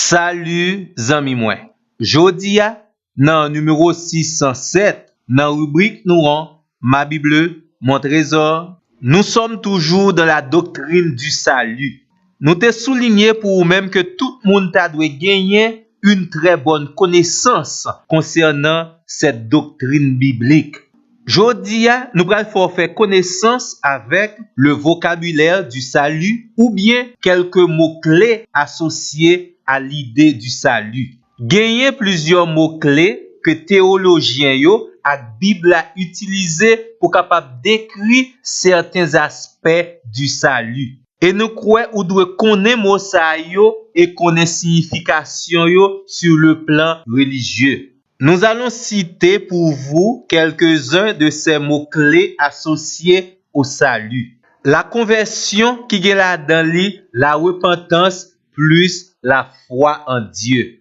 Salut zami mwen. Jodi a, nan numéro 607, nan rubrique nou an, ma Bible, mon trésor, nous sommes toujours dans la doctrine du salut. Nous te souligné pour même que tout le monde ta doit gagner une très bonne connaissance concernant cette doctrine biblique. Jodi a, nous allons faire connaissance avec le vocabulaire du salut ou bien quelques mots-clés associés à l'idée du salut. Gagner plusieurs mots-clés que théologiens yo ak Bible a utilisé pour capable décrire certains aspects du salut. Et nous croyons ou doit connaître mot ça yo et connaître signification yo sur le plan religieux. Nous allons citer pour vous quelques-uns de ces mots-clés associés au salut. La conversion qui est là dans la repentance plus la foi en Dieu.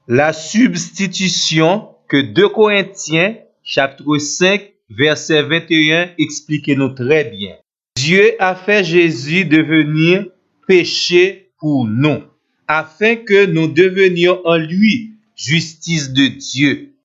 La substitution que 2 Corinthiens chapitre 5 verset 21 explique nous très bien. Dieu a fait Jésus devenir péché pour nous, afin que nous devenions en lui justice de Dieu.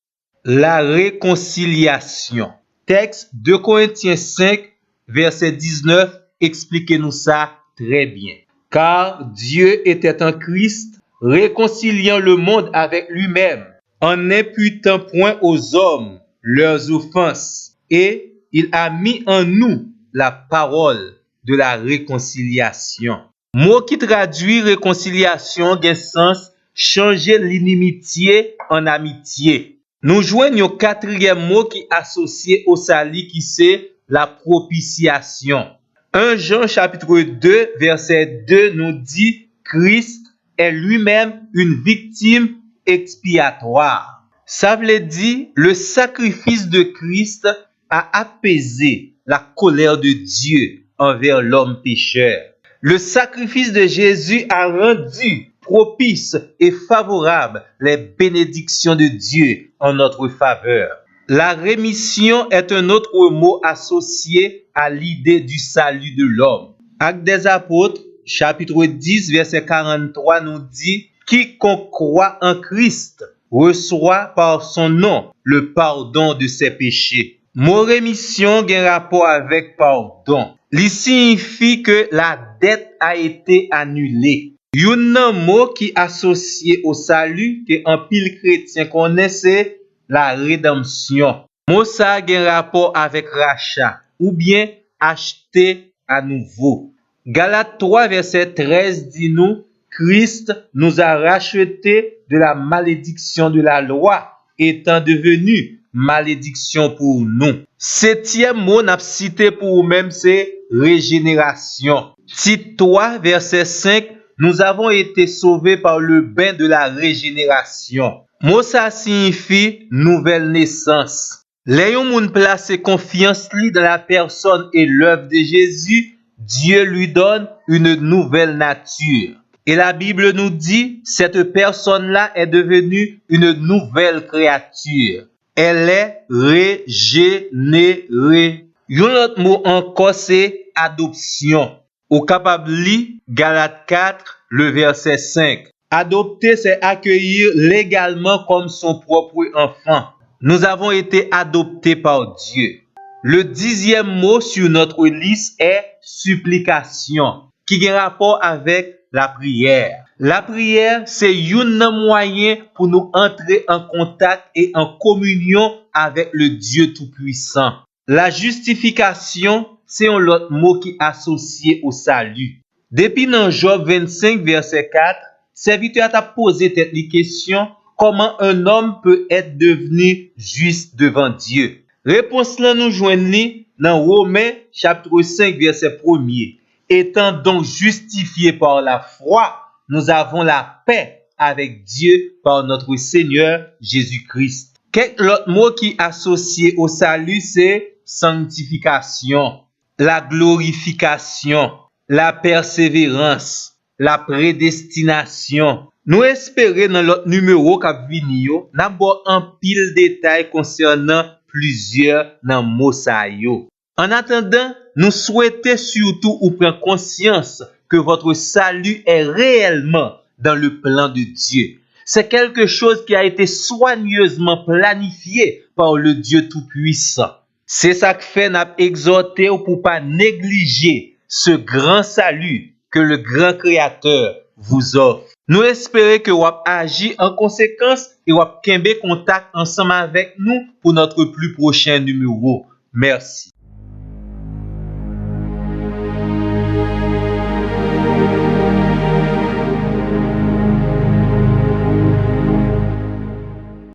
La réconciliation. Texte 2 Corinthiens 5 verset 19 explique nous ça très bien. Car Dieu était en Christ, réconciliant le monde avec lui-même, en n'imputant point aux hommes leurs offenses, et il a mis en nous la parole de la réconciliation. Mot qui traduit réconciliation gen sens changer l'inimitié en amitié. Nous joignons quatrième mot qui est associé au salut qui c'est la propitiation. 1 Jean chapitre 2 verset 2 nous dit Christ est lui-même une victime expiatoire. Ça veut dire le sacrifice de Christ a apaisé la colère de Dieu envers l'homme pécheur. Le sacrifice de Jésus a rendu propice et favorable les bénédictions de Dieu en notre faveur. La rémission est un autre mot associé à l'idée du salut de l'homme. Actes des Apôtres, chapitre 10, verset 43 nous dit « Quiconque croit en Christ reçoit par son nom le pardon de ses péchés. » Mot rémission a un rapport avec pardon. Il signifie que la dette a été annulée. Un mot qui est associé au salut que un pile chrétien connaît, c'est la rédemption. Mot ça a un rapport avec rachat ou bien acheter à nouveau. Galates 3 verset 13 dit nous Christ nous a racheté de la malédiction de la loi étant devenu malédiction pour nous. Septième mot n'a cité pour vous-même c'est régénération. Tite 3 verset 5 nous avons été sauvés par le bain de la régénération. Mot ça signifie nouvelle naissance. Les gens moun place confiance dans la personne et l'œuvre de Jésus, Dieu lui donne une nouvelle nature. Et la Bible nous dit, cette personne-là est devenue une nouvelle créature. Elle est régénérée. Un autre mot encore, c'est adoption. Au capable li, Galates 4, le verset 5. Adopter, c'est accueillir légalement comme son propre enfant. Nous avons été adoptés par Dieu. Le 10e mot sur notre liste est supplication, qui a rapport avec la prière. La prière, c'est un moyen pour nous entrer en contact et en communion avec le Dieu Tout-Puissant. La justification, c'est un autre mot qui est associé au salut. Depuis dans Job 25, verset 4, serviteur t'a posé cette question, comment un homme peut être devenu juste devant Dieu? Réponse là nous joignons dans Romains chapitre 5 verset 1er. Étant donc justifiés par la foi, nous avons la paix avec Dieu par notre Seigneur Jésus-Christ. Quelques autres mots qui associés au salut, c'est sanctification, la glorification, la persévérance, la prédestination. Nous espérons dans l'autre numéro qui vient, n'abord un pile détail concernant plusieurs dans mots ça yo. En attendant, nous souhaitons surtout ou prendre conscience que votre salut est réellement dans le plan de Dieu. C'est quelque chose qui a été soigneusement planifié par le Dieu Tout-Puissant. C'est ça que fait n'a exhorté pour pas négliger ce grand salut que le grand Créateur vous offre. Nous espérons que vous agissez en conséquence et vous kembe contact ensemble avec nous pour notre plus prochain numéro. Merci.